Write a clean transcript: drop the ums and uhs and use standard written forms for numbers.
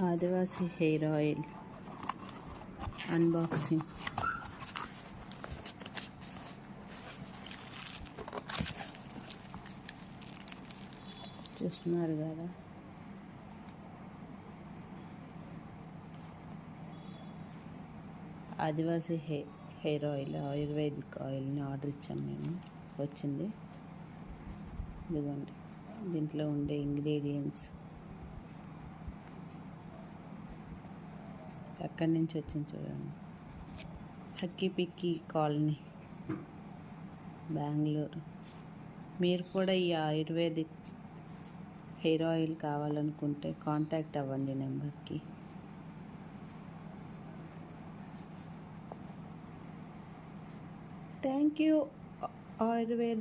ఆదివాసి hair oil unboxing. చూస్తున్నారు కదా, ఆదివాసి hair oil, ayurvedic ఆయిల్ని ఆర్డర్ ఇచ్చాము మేము. వచ్చింది, ఇదిగోండి. దీంట్లో ఉండే ఇంగ్రీడియంట్స్ ఎక్కడి నుంచి వచ్చింది చూడండి. హక్కిపిక్కి కాలనీ, బెంగళూరు. మీరు కూడా ఈ ఆయుర్వేదిక్ హెయిర్ ఆయిల్ కావాలనుకుంటే కాంటాక్ట్ అవ్వండి నెంబర్కి. Thank you Ayurveda.